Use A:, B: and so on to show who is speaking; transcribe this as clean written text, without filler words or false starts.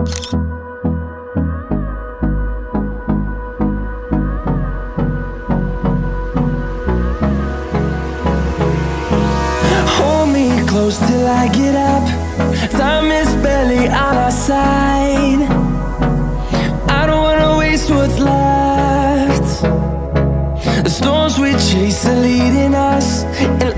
A: Hold me close till I get up. Time is barely on our side. I don't wanna waste what's left. The storms we chase are leading us, and